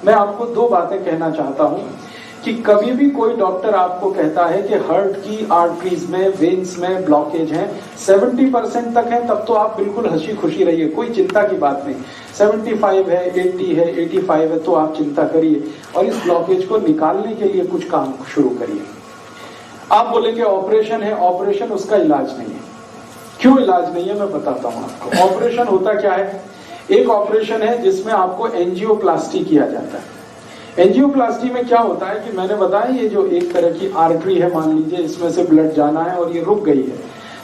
मैं आपको दो बातें कहना चाहता हूं कि कभी भी कोई डॉक्टर आपको कहता है कि हार्ट की आर्टरीज में, वेन्स में ब्लॉकेज है, 70% तक है, तब तो आप बिल्कुल हंसी खुशी रहिए, कोई चिंता की बात नहीं। 75 है, 80 है, 85 है, तो आप चिंता करिए और इस ब्लॉकेज को निकालने के लिए कुछ काम शुरू करिए। आप बोलेंगे ऑपरेशन है, ऑपरेशन उसका इलाज नहीं है। क्यों इलाज नहीं है मैं बताता हूं आपको। ऑपरेशन होता क्या है? एक ऑपरेशन है जिसमें आपको एंजियोप्लास्टी किया जाता है। एंजियोप्लास्टी में क्या होता है कि मैंने बताया ये जो एक तरह की आर्टरी है, मान लीजिए इसमें से ब्लड जाना है और ये रुक गई है,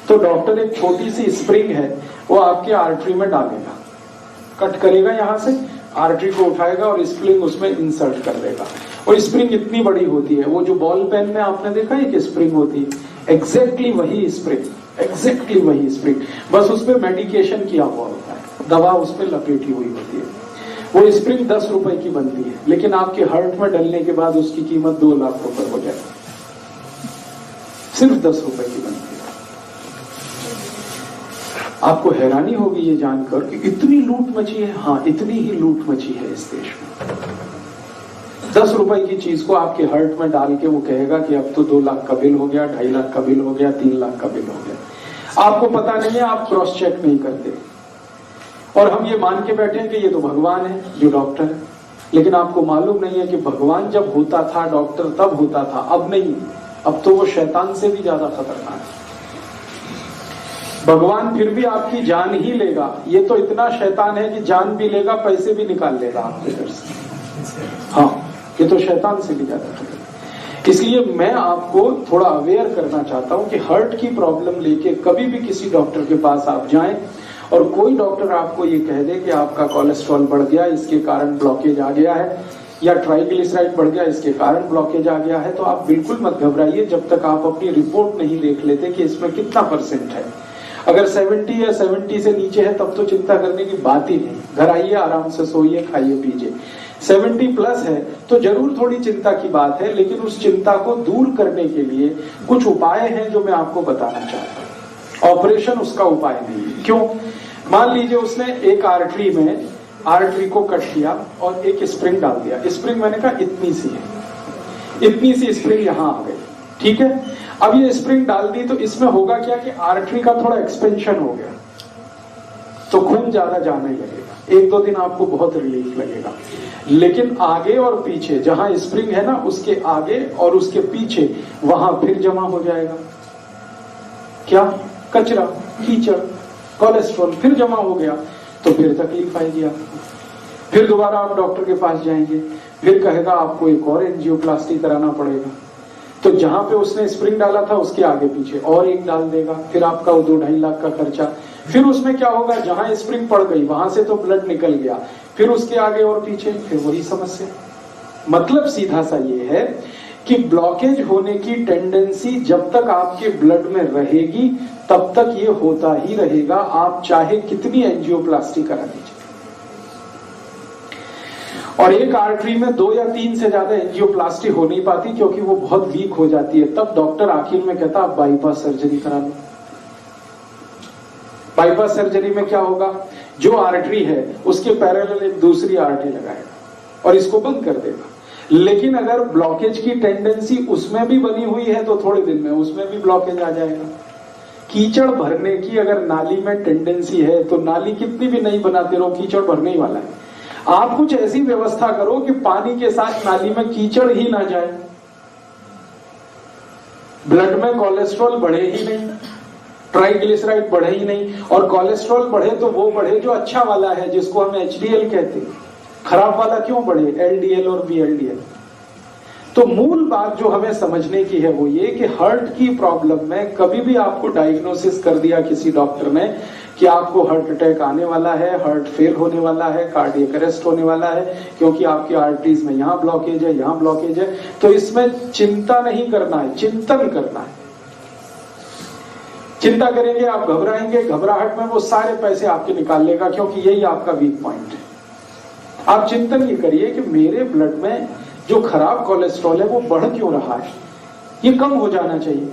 तो डॉक्टर एक छोटी सी स्प्रिंग है वो आपके आर्टरी में डालेगा, कट करेगा, यहां से आर्टरी को उठाएगा और स्प्रिंग उसमें इंसर्ट कर देगा। और स्प्रिंग इतनी बड़ी होती है, वो जो बॉल पेन में आपने देखा है कि स्प्रिंग होती है, एग्जैक्टली वही स्प्रिंग, एग्जैक्टली वही स्प्रिंग, बस उसमें मेडिकेशन किया हुआ होता है, दवा उसमें लपेटी हुई होती है। वो स्प्रिंग 10 रुपए की बनती है, लेकिन आपके हार्ट में डलने के बाद उसकी कीमत 2 लाख रुपए हो जाएगी। सिर्फ 10 रुपए की बनती है। आपको हैरानी होगी ये जानकर कि इतनी लूट मची है। हाँ, इतनी ही लूट मची है इस देश में। 10 रुपए की चीज को आपके हार्ट में डाल के वो कहेगा कि अब तो 2 लाख का बिल हो गया, 2.5 लाख का बिल हो गया, 3 लाख का बिल हो गया। आपको पता नहीं है, आप क्रॉस चेक नहीं करते और हम ये मान के बैठे हैं कि ये तो भगवान है जो डॉक्टर है। लेकिन आपको मालूम नहीं है कि भगवान जब होता था डॉक्टर तब होता था, अब नहीं। अब तो वो शैतान से भी ज्यादा खतरनाक है। भगवान फिर भी आपकी जान ही लेगा, ये तो इतना शैतान है कि जान भी लेगा, पैसे भी निकाल लेगा आपके घर से। हाँ, ये तो शैतान से भी ज्यादा खतरनाक। इसलिए मैं आपको थोड़ा अवेयर करना चाहता हूं कि हार्ट की प्रॉब्लम लेके कभी भी किसी डॉक्टर के पास आप जाएं और कोई डॉक्टर आपको ये कह दे कि आपका कोलेस्ट्रॉल बढ़ गया, इसके कारण ब्लॉकेज आ गया है, या ट्राइग्लिसराइड बढ़ गया, इसके कारण ब्लॉकेज आ गया है, तो आप बिल्कुल मत घबराइए जब तक आप अपनी रिपोर्ट नहीं देख लेते कि इसमें कितना % है। अगर 70 या 70 से नीचे है तब तो चिंता करने की बात ही नहीं। घर आइए, आराम से सोइए, खाइए पीजिए। 70+ है तो जरूर थोड़ी चिंता की बात है, लेकिन उस चिंता को दूर करने के लिए कुछ उपाय हैं जो मैं आपको बताना चाहता हूं। ऑपरेशन उसका उपाय नहीं है। क्यों? मान लीजिए उसने एक आर्टरी में आर्टरी को कट किया और एक स्प्रिंग डाल दिया। स्प्रिंग मैंने कहा इतनी सी है, इतनी सी स्प्रिंग यहां आ गई, ठीक है। अब ये स्प्रिंग डाल दी तो इसमें होगा क्या कि आर्टरी का थोड़ा एक्सपेंशन हो गया, तो खून ज्यादा जाने लगेगा। 1-2 दिन आपको बहुत रिलीफ लगेगा, लेकिन आगे और पीछे जहां स्प्रिंग है ना, उसके आगे और उसके पीछे वहां फिर जमा हो जाएगा क्या? कचरा, कीचड़, कोलेस्ट्रॉल फिर जमा हो गया, तो फिर तकलीफ आएगी आपको। फिर दोबारा आप डॉक्टर के पास जाएंगे, फिर कहेगा आपको एक और एंजियोप्लास्टी कराना पड़ेगा। तो जहां पे उसने स्प्रिंग डाला था उसके आगे पीछे और एक डाल देगा, फिर आपका 2-2.5 लाख का खर्चा। फिर उसमें क्या होगा, जहां स्प्रिंग पड़ गई वहां से तो ब्लड निकल गया, फिर उसके आगे और पीछे फिर वही समस्या। मतलब सीधा सा ये है कि ब्लॉकेज होने की टेंडेंसी जब तक आपके ब्लड में रहेगी तब तक ये होता ही रहेगा, आप चाहे कितनी एंजियोप्लास्टी करा लीजिए। और एक आर्टरी में 2 या 3 से ज्यादा एंजियोप्लास्टी हो नहीं पाती क्योंकि वो बहुत वीक हो जाती है। तब डॉक्टर आखिर में कहता आप बाईपास सर्जरी करा लो। बाईपास सर्जरी में क्या होगा, जो आर्टरी है उसके पैरेलल एक दूसरी आर्टरी लगाएगा और इसको बंद कर देगा। लेकिन अगर ब्लॉकेज की टेंडेंसी उसमें भी बनी हुई है तो थोड़े दिन में उसमें भी ब्लॉकेज आ जाएगा। कीचड़ भरने की अगर नाली में टेंडेंसी है तो नाली कितनी भी नहीं बनाते रहो, कीचड़ भरने ही वाला है। आप कुछ ऐसी व्यवस्था करो कि पानी के साथ नाली में कीचड़ ही ना जाए, ब्लड में कोलेस्ट्रॉल बढ़े ही नहीं, ट्राइग्लिसराइड बढ़े ही नहीं। और कोलेस्ट्रॉल बढ़े तो वो बढ़े जो अच्छा वाला है, जिसको हम HDL कहते हैं। खराब वाला क्यों बढ़े, LDL और VLDL। तो मूल बात जो हमें समझने की है वो ये कि हार्ट की प्रॉब्लम में कभी भी आपको डायग्नोसिस कर दिया किसी डॉक्टर ने कि आपको हार्ट अटैक आने वाला है, हार्ट फेल होने वाला है, कार्डियक अरेस्ट होने वाला है क्योंकि आपकी आर्टरीज में यहां ब्लॉकेज है, यहां ब्लॉकेज है, तो इसमें चिंता नहीं करना है, चिंतन करना है। चिंता करेंगे आप, घबराएंगे, घबराहट में वो सारे पैसे आपके निकाल लेगा क्योंकि यही आपका वीक पॉइंट है। आप चिंतन ये करिए कि मेरे ब्लड में जो खराब कोलेस्ट्रॉल है वो बढ़ क्यों रहा है, ये कम हो जाना चाहिए।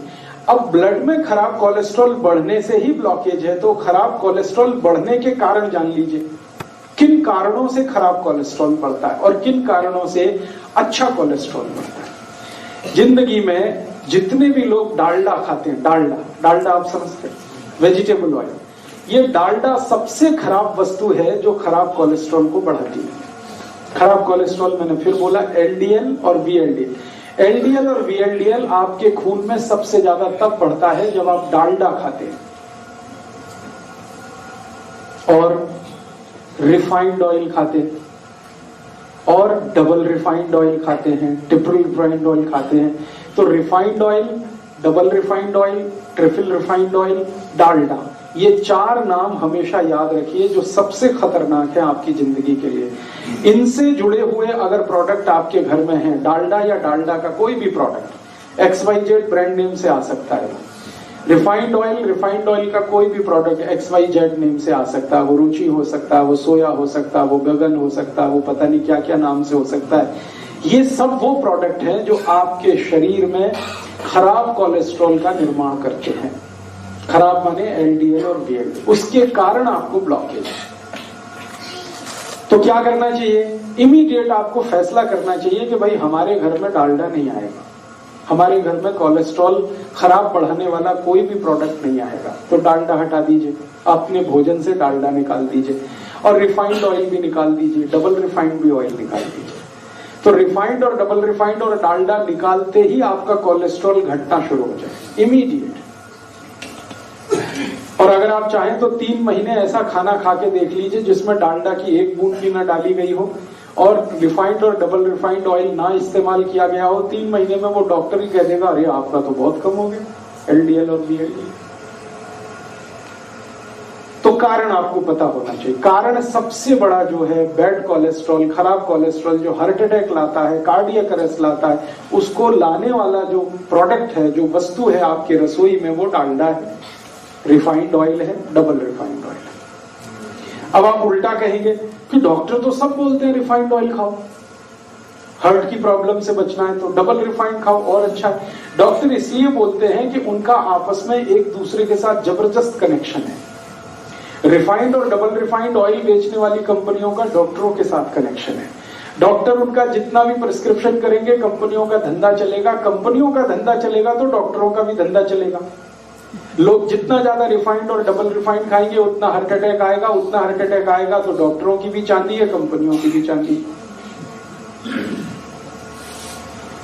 अब ब्लड में खराब कोलेस्ट्रॉल बढ़ने से ही ब्लॉकेज है, तो खराब कोलेस्ट्रॉल बढ़ने के कारण जान लीजिए किन कारणों से खराब कोलेस्ट्रॉल बढ़ता है और किन कारणों से अच्छा कोलेस्ट्रॉल बढ़ता है। जिंदगी में जितने भी लोग डालडा खाते हैं, डालडा आप समझते हैं, वेजिटेबल ऑयल, ये डालडा सबसे खराब वस्तु है जो खराब कोलेस्ट्रॉल को बढ़ाती है। खराब कोलेस्ट्रॉल मैंने फिर बोला, एलडीएल और वीएलडीएल। एलडीएल और वीएलडीएल आपके खून में सबसे ज्यादा तब बढ़ता है जब आप डालडा खाते हैं और रिफाइंड ऑयल खाते हैं और डबल रिफाइंड ऑयल खाते हैं, ट्रिपल रिफाइंड ऑयल खाते हैं। तो refined oil, double refined oil, triple refined oil, Dalda, ये 4 नाम हमेशा याद रखिए जो सबसे खतरनाक है आपकी जिंदगी के लिए। इनसे जुड़े हुए अगर प्रोडक्ट आपके घर में है, डालडा या डालडा का कोई भी प्रोडक्ट, XYZ ब्रांड नेम से आ सकता है। रिफाइंड ऑयल का कोई भी प्रोडक्ट XYZ नेम से आ सकता है। वो रुचि हो सकता है, वो सोया हो सकता है, वो गगन हो सकता है, वो पता नहीं क्या क्या नाम से हो सकता है। ये सब वो प्रोडक्ट हैं जो आपके शरीर में खराब कोलेस्ट्रॉल का निर्माण करते हैं। खराब माने एलडीएल और वीएलडीएल, उसके कारण आपको ब्लॉकेज है। तो क्या करना चाहिए? इमीडिएट आपको फैसला करना चाहिए कि भाई हमारे घर में डालडा नहीं आएगा, हमारे घर में कोलेस्ट्रॉल खराब बढ़ाने वाला कोई भी प्रोडक्ट नहीं आएगा। तो डालडा हटा दीजिए, अपने भोजन से डालडा निकाल दीजिए और रिफाइंड ऑयल भी निकाल दीजिए, डबल रिफाइंड भी ऑयल निकाल दीजिए। तो रिफाइंड और डबल रिफाइंड और डालडा निकालते ही आपका कोलेस्ट्रॉल घटना शुरू हो जाए, इमीडिएट। और अगर आप चाहें तो 3 महीने ऐसा खाना खा के देख लीजिए जिसमें डालडा की 1 बूंद भी ना डाली गई हो और रिफाइंड और डबल रिफाइंड ऑयल ना इस्तेमाल किया गया हो। 3 महीने में वो डॉक्टर ही कह देगा अरे आपका तो बहुत कम हो गया एलडीएल और वीएलडीएल। तो कारण आपको पता होना चाहिए। कारण सबसे बड़ा जो है बैड कोलेस्ट्रॉल, खराब कोलेस्ट्रॉल जो हार्ट अटैक लाता है, कार्डियक अरेस्ट लाता है, उसको लाने वाला जो प्रोडक्ट है, जो वस्तु है आपके रसोई में, वो डालडा है, रिफाइंड ऑयल है, डबल रिफाइंड ऑयल है। अब आप उल्टा कहेंगे कि डॉक्टर तो सब बोलते हैं रिफाइंड ऑयल खाओ, हार्ट की प्रॉब्लम से बचना है तो डबल रिफाइंड खाओ और अच्छा है। डॉक्टर इसलिए बोलते हैं कि उनका आपस में एक दूसरे के साथ जबरदस्त कनेक्शन है। रिफाइंड और डबल रिफाइंड ऑयल बेचने वाली कंपनियों का डॉक्टरों के साथ कनेक्शन है। डॉक्टर उनका जितना भी प्रिस्क्रिप्शन करेंगे, कंपनियों का धंधा चलेगा, कंपनियों का धंधा चलेगा तो डॉक्टरों का भी धंधा चलेगा। लोग जितना ज्यादा रिफाइंड और डबल रिफाइंड खाएंगे उतना हार्ट अटैक आएगा, उतना हार्ट अटैक आएगा तो डॉक्टरों की भी चांदी है, कंपनियों की भी चांदी।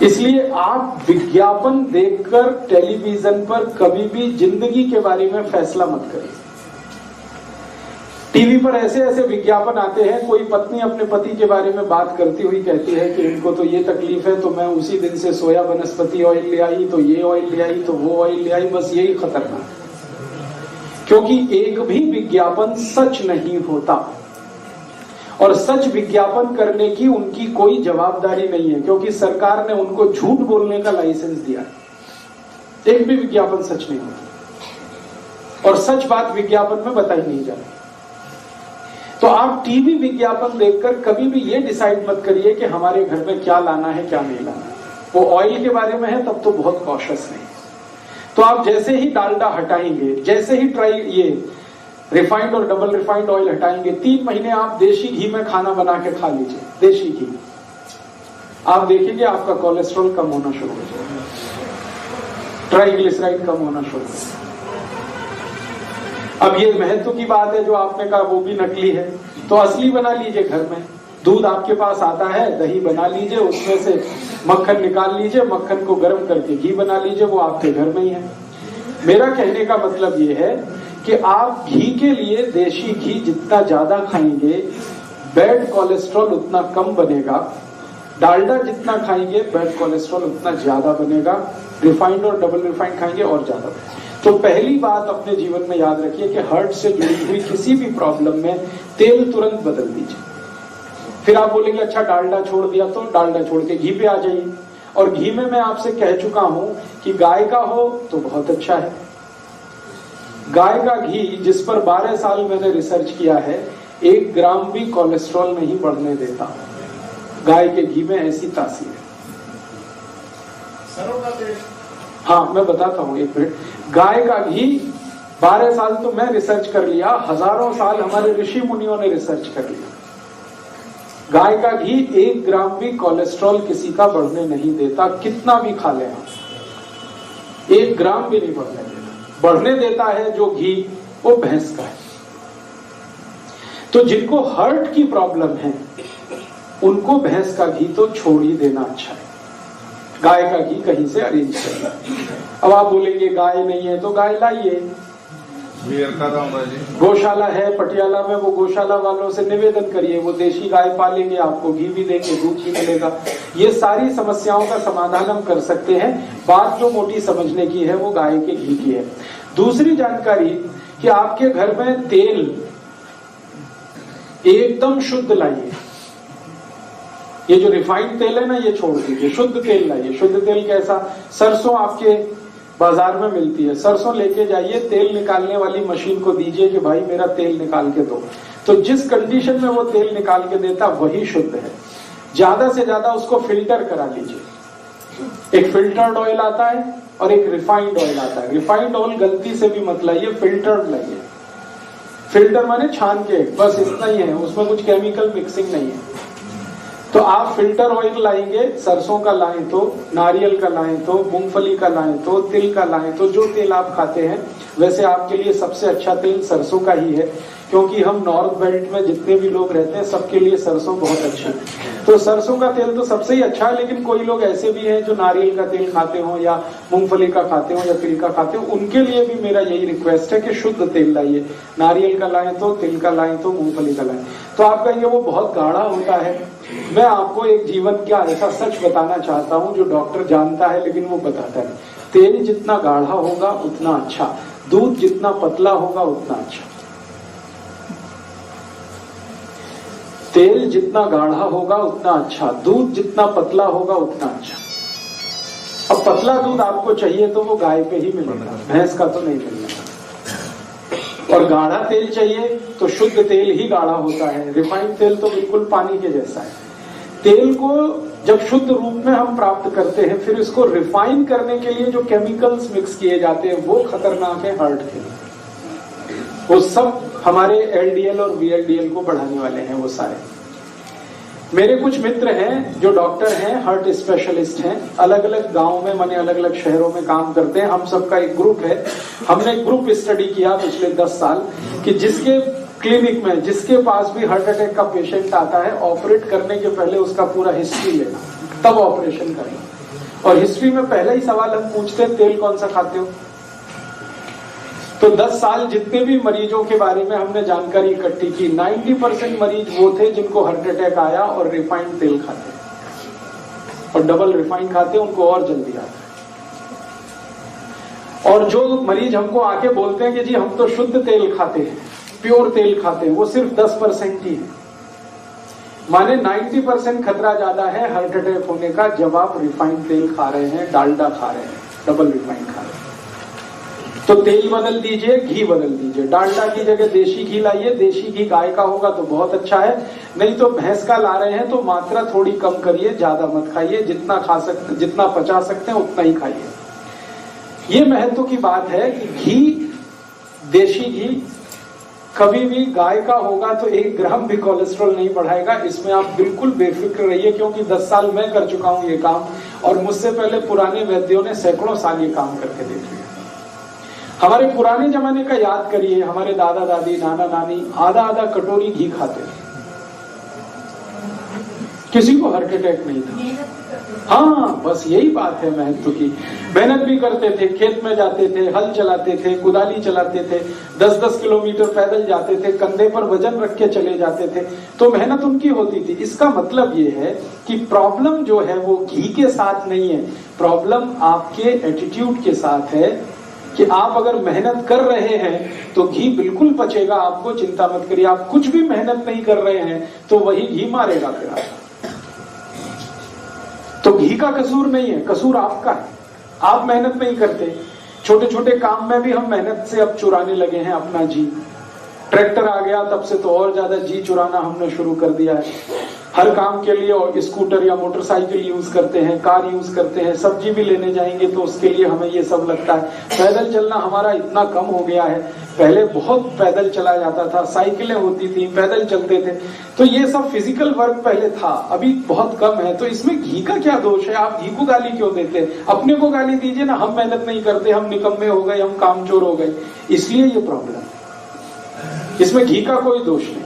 इसलिए आप विज्ञापन देखकर टेलीविजन पर कभी भी जिंदगी के बारे में फैसला मत करें। टीवी पर ऐसे ऐसे विज्ञापन आते हैं, कोई पत्नी अपने पति के बारे में बात करती हुई कहती है कि इनको तो ये तकलीफ है तो मैं उसी दिन से सोया वनस्पति ऑयल ले आई, तो ये ऑयल ले आई, तो वो ऑयल ले आई। बस यही खतरनाक, क्योंकि एक भी विज्ञापन सच नहीं होता और सच विज्ञापन करने की उनकी कोई जवाबदारी नहीं है, क्योंकि सरकार ने उनको झूठ बोलने का लाइसेंस दिया। एक भी विज्ञापन सच नहीं होता और सच बात विज्ञापन में बताई नहीं जाती। तो आप टीवी विज्ञापन देखकर कभी भी ये डिसाइड मत करिए कि हमारे घर में क्या लाना है क्या नहीं लाना। वो ऑयल के बारे में है तब तो बहुत कॉशियस नहीं। तो आप जैसे ही डालडा हटाएंगे, जैसे ही ये रिफाइंड और डबल रिफाइंड ऑयल हटाएंगे, 3 महीने आप देशी घी में खाना बना के खा लीजिए, देशी घी। आप देखेंगे आपका कोलेस्ट्रॉल कम होना शुरू हो जाएगा, ट्राइग्लिसराइड कम होना शुरू हो जाएगा। अब ये महत्व की बात है, जो आपने कहा वो भी नकली है, तो असली बना लीजिए घर में। दूध आपके पास आता है, दही बना लीजिए, उसमें से मक्खन निकाल लीजिए, मक्खन को गर्म करके घी बना लीजिए, वो आपके घर में ही है। मेरा कहने का मतलब ये है कि आप घी के लिए देशी घी जितना ज्यादा खाएंगे बैड कोलेस्ट्रॉल उतना कम बनेगा, डालडा जितना खाएंगे बैड कोलेस्ट्रॉल उतना ज्यादा बनेगा, रिफाइंड और डबल रिफाइंड खाएंगे और ज्यादा। तो पहली बात अपने जीवन में याद रखिए कि हार्ट से जुड़ी हुई किसी भी प्रॉब्लम में तेल तुरंत बदल दीजिए। फिर आप बोलेंगे अच्छा डालडा छोड़ दिया, तो डालडा छोड़ के घी पे आ जाइए। और घी में मैं आपसे कह चुका हूं कि गाय का हो तो बहुत अच्छा है। गाय का घी जिस पर 12 साल मैंने रिसर्च किया है, 1 ग्राम भी कोलेस्ट्रॉल नहीं बढ़ने देता। गाय के घी में ऐसी तासीर है। सरों का तेल, हाँ मैं बताता हूँ, एक मिनट। गाय का घी 12 साल तो मैं रिसर्च कर लिया, हजारों साल हमारे ऋषि मुनियों ने रिसर्च कर लिया। गाय का घी 1 ग्राम भी कोलेस्ट्रॉल किसी का बढ़ने नहीं देता, कितना भी खा लें आप, 1 ग्राम भी नहीं बढ़ने देता। बढ़ने देता है जो घी वो भैंस का है। तो जिनको हार्ट की प्रॉब्लम है उनको भैंस का घी तो छोड़ ही देना अच्छा है, गाय का घी कहीं से अरेंज करना। अब आप बोलेंगे गाय नहीं है तो गाय लाइए, गौशाला है पटियाला में, वो गौशाला वालों से निवेदन करिए, वो देशी गाय पालेंगे, आपको घी भी देंगे, दूध भी मिलेगा। ये सारी समस्याओं का समाधान हम कर सकते हैं। बात जो मोटी समझने की है वो गाय के घी की है। दूसरी जानकारी कि आपके घर में तेल एकदम शुद्ध लाइए। ये जो रिफाइंड तेल है ना ये छोड़ दीजिए, शुद्ध तेल लाइए। शुद्ध तेल कैसा? सरसों आपके बाजार में मिलती है, सरसों लेके जाइए, तेल निकालने वाली मशीन को दीजिए कि भाई मेरा तेल निकाल के दो। तो जिस कंडीशन में वो तेल निकाल के देता वही शुद्ध है। ज्यादा से ज्यादा उसको फिल्टर करा लीजिए। एक फिल्टर्ड ऑयल आता है और एक रिफाइंड ऑयल आता है। रिफाइंड ऑयल गलती से भी मत लाइए, फिल्टर्ड लाइए। फिल्टर माने छान के, बस इतना ही है, उसमें कुछ केमिकल मिक्सिंग नहीं है। तो आप फिल्टर ऑयल लाएंगे, सरसों का लाएं तो, नारियल का लाएं तो, मूंगफली का लाएं तो, तिल का लाएं तो, जो तेल आप खाते हैं। वैसे आपके लिए सबसे अच्छा तेल सरसों का ही है, क्योंकि हम नॉर्थ बेल्ट में जितने भी लोग रहते हैं सबके लिए सरसों बहुत अच्छा है। तो सरसों का तेल तो सबसे ही अच्छा है, लेकिन कोई लोग ऐसे भी हैं जो नारियल का तेल खाते हो या मूंगफली का खाते हो या तिल का खाते हो, उनके लिए भी मेरा यही रिक्वेस्ट है कि शुद्ध तेल लाइए। नारियल का लाएं तो, तिल का लाएं तो, मूंगफली का लाएं तो। आप कहेंगे वो बहुत गाढ़ा होता है। मैं आपको एक जीवन का ऐसा सच बताना चाहता हूं जो डॉक्टर जानता है लेकिन वो बताता है। तेल जितना गाढ़ा होगा उतना अच्छा, दूध जितना पतला होगा उतना अच्छा। तेल जितना गाढ़ा होगा उतना अच्छा, दूध जितना पतला होगा उतना अच्छा। अब पतला दूध आपको चाहिए तो वो गाय पे ही मिलेगा, भैंस का तो नहीं मिलेगा। और गाढ़ा तेल चाहिए तो शुद्ध तेल ही गाढ़ा होता है, रिफाइंड तेल तो बिल्कुल पानी के जैसा है। तेल को जब शुद्ध रूप में हम प्राप्त करते हैं, फिर इसको रिफाइन करने के लिए जो केमिकल्स मिक्स किए जाते हैं वो खतरनाक है हार्ट के लिए। वो सब हमारे एलडीएल और वीएलडीएल को बढ़ाने वाले हैं वो सारे। मेरे कुछ मित्र हैं जो डॉक्टर हैं, हार्ट स्पेशलिस्ट हैं, अलग अलग गांव में, माने अलग अलग शहरों में काम करते हैं। हम सबका एक ग्रुप है। हमने ग्रुप स्टडी किया पिछले 10 साल कि जिसके क्लिनिक में, जिसके पास भी हार्ट अटैक का पेशेंट आता है, ऑपरेट करने के पहले उसका पूरा हिस्ट्री लेना, तब ऑपरेशन करना। और हिस्ट्री में पहला ही सवाल हम पूछते हैं, तेल कौन सा खाते हो? तो 10 साल जितने भी मरीजों के बारे में हमने जानकारी इकट्ठी की, 90% मरीज वो थे जिनको हार्ट अटैक आया और रिफाइंड तेल खाते, और डबल रिफाइंड खाते, उनको और जल्दी आता है। और जो मरीज हमको आके बोलते हैं कि जी हम तो शुद्ध तेल खाते हैं, प्योर तेल खाते हैं, वो सिर्फ 10% ही है। माने 90% खतरा ज्यादा है हार्ट अटैक होने का जब आप रिफाइंड तेल खा रहे हैं, डालडा खा रहे हैं, डबल रिफाइंड खा रहे हैं। तो तेल बदल दीजिए, घी बदल दीजिए। डालडा की जगह देशी घी लाइए। देशी घी गाय का होगा तो बहुत अच्छा है, नहीं तो भैंस का ला रहे हैं तो मात्रा थोड़ी कम करिए, ज्यादा मत खाइए। जितना खा सकते, जितना पचा सकते हैं उतना ही खाइए। ये महत्व की बात है कि घी, देशी घी कभी भी गाय का होगा तो 1 ग्राम भी कोलेस्ट्रॉल नहीं बढ़ाएगा। इसमें आप बिल्कुल बेफिक्र रहिए, क्योंकि 10 साल मैं कर चुका हूं ये काम, और मुझसे पहले पुराने वैद्यों ने सैकड़ों साल ये काम करके देख लिया। हमारे पुराने जमाने का याद करिए, हमारे दादा दादी, नाना नानी आधा आधा कटोरी घी खाते थे, किसी को हार्ट अटैक नहीं था। हाँ, बस यही बात है महत्व की। मेहनत भी करते थे, खेत में जाते थे, हल चलाते थे, कुदाली चलाते थे, 10-10 किलोमीटर पैदल जाते थे, कंधे पर वजन रख के चले जाते थे, तो मेहनत उनकी होती थी। इसका मतलब ये है कि प्रॉब्लम जो है वो घी के साथ नहीं है, प्रॉब्लम आपके एटीट्यूड के साथ है कि आप अगर मेहनत कर रहे हैं तो घी बिल्कुल पचेगा, आपको चिंता मत करिए। आप कुछ भी मेहनत नहीं कर रहे हैं तो वही घी मारेगा फिर आपको। तो घी का कसूर नहीं है, कसूर आपका है। आप मेहनत नहीं करते, छोटे छोटे काम में भी हम मेहनत से अब चुराने लगे हैं अपना जी। ट्रैक्टर आ गया तब से तो और ज्यादा जी चुराना हमने शुरू कर दिया है। हर काम के लिए और स्कूटर या मोटरसाइकिल यूज करते हैं, कार यूज करते हैं, सब्जी भी लेने जाएंगे तो उसके लिए हमें ये सब लगता है। पैदल चलना हमारा इतना कम हो गया है पहले बहुत पैदल चला जाता था, साइकिलें होती थी, पैदल चलते थे, तो ये सब फिजिकल वर्क पहले था, अभी बहुत कम है। तो इसमें घी का क्या दोष है? आप घी को गाली क्यों देते हैं? अपने को गाली दीजिए ना, हम मेहनत नहीं करते, हम निकम्मे हो गए, हम कामचोर हो गए, इसलिए ये प्रॉब्लम है। इसमें घी का कोई दोष नहीं।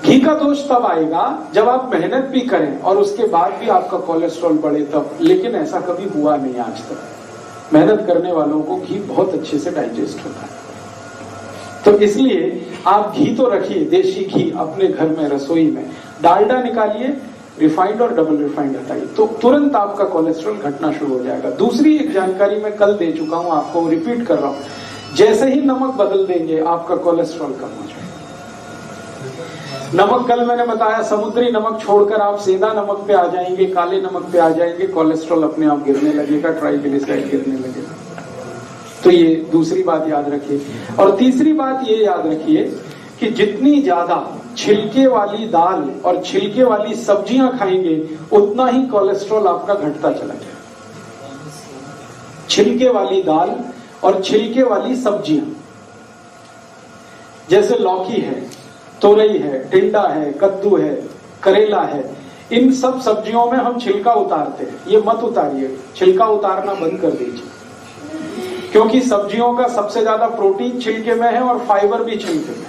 घी का दोष तब आएगा जब आप मेहनत भी करें और उसके बाद भी आपका कोलेस्ट्रॉल बढ़े तब, लेकिन ऐसा कभी हुआ नहीं आज तक। मेहनत करने वालों को घी बहुत अच्छे से डाइजेस्ट होता है। तो इसलिए आप घी तो रखिए, देशी घी अपने घर में, रसोई में। डालडा निकालिए, रिफाइंड और डबल रिफाइंड हटाइए, तो तुरंत आपका कोलेस्ट्रॉल घटना शुरू हो जाएगा। दूसरी एक जानकारी मैं कल दे चुका हूं, आपको रिपीट कर रहा हूं। जैसे ही नमक बदल देंगे आपका कोलेस्ट्रॉल कम हो जाएगा। नमक कल मैंने बताया, समुद्री नमक छोड़कर आप सेंधा नमक पे आ जाएंगे, काले नमक पे आ जाएंगे, कोलेस्ट्रॉल अपने आप गिरने लगेगा, ट्राइग्लिसराइड गिरने लगेगा। तो ये दूसरी बात याद रखिए। और तीसरी बात ये याद रखिए कि जितनी ज्यादा छिलके वाली दाल और छिलके वाली सब्जियां खाएंगे उतना ही कोलेस्ट्रॉल आपका घटता चला जाएगा। छिलके वाली दाल और छिलके वाली सब्जियां, जैसे लौकी है, तोरई है, टिंडा है, कद्दू है, करेला है, इन सब सब्जियों में हम छिलका उतारते हैं। ये मत उतारिए, छिलका उतारना बंद कर दीजिए, क्योंकि सब्जियों का सबसे ज्यादा प्रोटीन छिलके में है और फाइबर भी छिलके में है।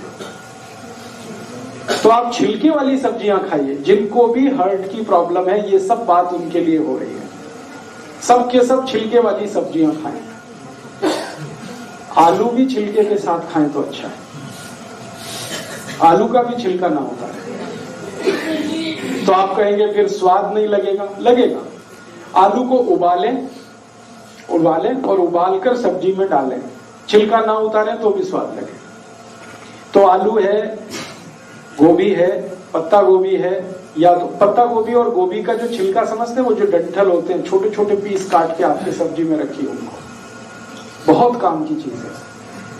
तो आप छिलके वाली सब्जियां खाइए। जिनको भी हार्ट की प्रॉब्लम है, ये सब बात उनके लिए हो रही है, सब के सब छिलके वाली सब्जियां खाएं। आलू भी छिलके के साथ खाएं तो अच्छा है, आलू का भी छिलका ना होता है। तो आप कहेंगे फिर स्वाद नहीं लगेगा, लगेगा। आलू को उबालें और उबालकर सब्जी में डालें, छिलका ना उतारें तो भी स्वाद लगे। तो आलू है, गोभी है, पत्ता गोभी है, या तो पत्ता गोभी और गोभी का जो छिलका समझते हैं, वो जो डंठल होते हैं, छोटे छोटे पीस काट के आपके सब्जी में रखिए, उनको बहुत काम की चीज है।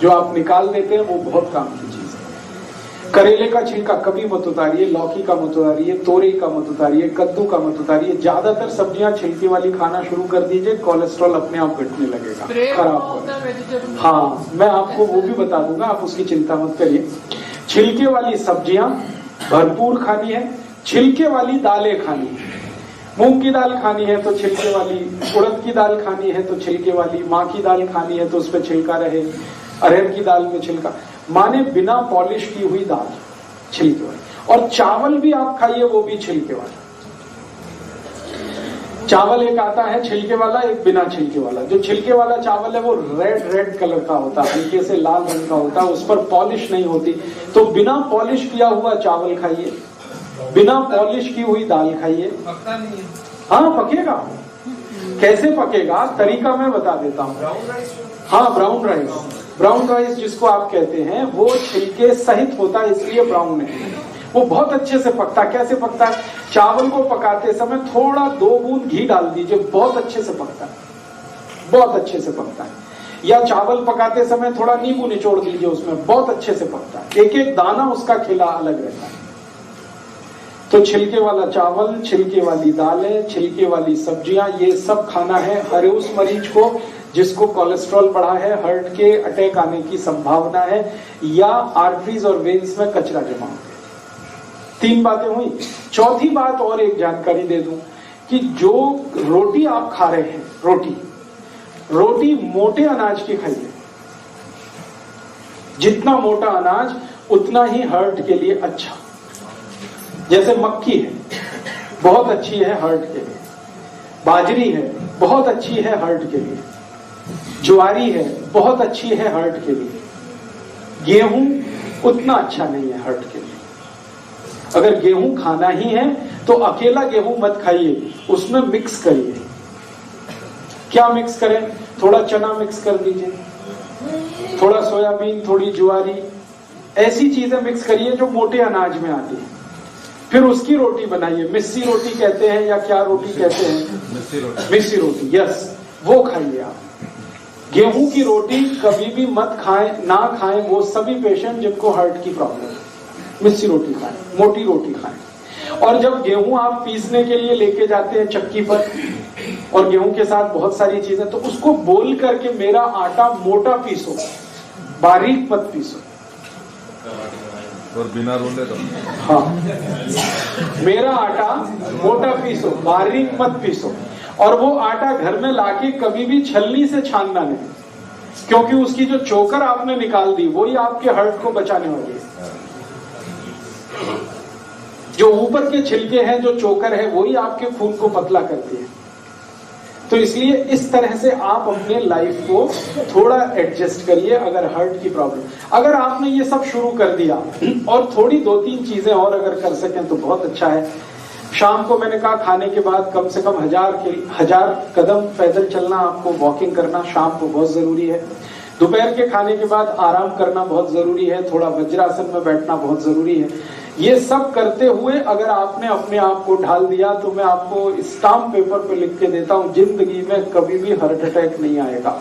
जो आप निकाल देते हैं वो बहुत काम की चीज है। करेले का छिलका कभी मत उतारिए, लौकी का मत उतारिए, तोरई का मत उतारिए, कद्दू का मत उतारिए। ज्यादातर सब्जियां छिलके वाली खाना शुरू कर दीजिए, कोलेस्ट्रॉल अपने आप घटने लगेगा, खराब होगा। हाँ, मैं आपको वो भी बता दूंगा, आप उसकी चिंता मत करिए। छिलके वाली सब्जियां भरपूर खानी है, छिलके वाली दालें खानी है। मूंग की दाल खानी है तो छिलके वाली, उड़द की दाल खानी है तो छिलके वाली, माँ की दाल खानी है तो उस पर छिलका रहे, अरहर की दाल में छिलका, माने बिना पॉलिश की हुई दाल छिलके वाली। और चावल भी आप खाइए, वो भी छिलके वाला। चावल एक आता है छिलके वाला, एक बिना छिलके वाला। जो छिलके वाला चावल है वो रेड कलर का होता है, हल्के से लाल रंग का होता है, उस पर पॉलिश नहीं होती। तो बिना पॉलिश किया हुआ चावल खाइए, बिना पॉलिश की हुई दाल खाइए। पकता नहीं है। हाँ, पकेगा। कैसे पकेगा, तरीका मैं बता देता हूँ। हाँ, ब्राउन राइस जिसको आप कहते हैं, वो छिलके सहित होता है, इसलिए ब्राउन है। वो बहुत अच्छे से पकता है। कैसे पकता है? चावल को पकाते समय थोड़ा 2 बूंद घी डाल दीजिए, बहुत अच्छे से पकता है, बहुत अच्छे से पकता है। या चावल पकाते समय थोड़ा नींबू निचोड़ दीजिए उसमें, बहुत अच्छे से पकता है। एक एक दाना उसका खिला अलग रहता है। तो छिलके वाला चावल, छिलके वाली दालें, छिलके वाली सब्जियां, ये सब खाना है। हर उस मरीज को जिसको कोलेस्ट्रॉल बढ़ा है, हार्ट के अटैक आने की संभावना है, या आर्टरीज और वेन्स में कचरा जमा हो। 3 बातें हुई। चौथी बात और एक जानकारी दे दूं कि जो रोटी आप खा रहे हैं, रोटी मोटे अनाज की खाइए। जितना मोटा अनाज उतना ही हार्ट के लिए अच्छा। जैसे मक्की है, बहुत अच्छी है हार्ट के लिए। बाजरी है, बहुत अच्छी है हार्ट के लिए। ज्वारी है, बहुत अच्छी है हार्ट के लिए। गेहूं उतना अच्छा नहीं है हार्ट के लिए। अगर गेहूं खाना ही है तो अकेला गेहूं मत खाइए, उसमें मिक्स करिए। क्या मिक्स करें? थोड़ा चना मिक्स कर दीजिए, थोड़ा सोयाबीन, थोड़ी ज्वारी, ऐसी चीजें मिक्स करिए जो मोटे अनाज में आती है। फिर उसकी रोटी बनाइए। मिस्सी रोटी कहते हैं या क्या रोटी कहते हैं? मिस्सी रोटी, यस, वो खाइए आप। गेहूं की रोटी कभी भी मत खाएं, ना खाएं वो सभी पेशेंट जिनको हार्ट की प्रॉब्लम है। मिस्सी रोटी खाएं, मोटी रोटी खाएं। और जब गेहूं आप पीसने के लिए लेके जाते हैं चक्की पर, और गेहूं के साथ बहुत सारी चीजें, तो उसको बोल करके मेरा आटा मोटा पीसो, बारीक मत पीसो। और बिना रोले तो हाँ, मेरा आटा मोटा पीसो, बारीक मत पीसो। और वो आटा घर में लाके कभी भी छलनी से छानना नहीं, क्योंकि उसकी जो चोकर आपने निकाल दी वही आपके हर्ट को बचाने वाली है। जो ऊपर के छिलके हैं, जो चोकर है, वही आपके खून को पतला करती है। तो इसलिए इस तरह से आप अपने लाइफ को थोड़ा एडजस्ट करिए। अगर हर्ट की प्रॉब्लम, अगर आपने ये सब शुरू कर दिया और थोड़ी 2-3 चीजें और अगर कर सकें तो बहुत अच्छा है। शाम को मैंने कहा खाने के बाद कम से कम 1000 कदम पैदल चलना, आपको वॉकिंग करना शाम को बहुत जरूरी है। दोपहर के खाने के बाद आराम करना बहुत जरूरी है, थोड़ा वज्रासन में बैठना बहुत जरूरी है। ये सब करते हुए अगर आपने अपने आप को ढाल दिया तो मैं आपको स्टाम्प पेपर पर लिख के देता हूं, जिंदगी में कभी भी हार्ट अटैक नहीं आएगा।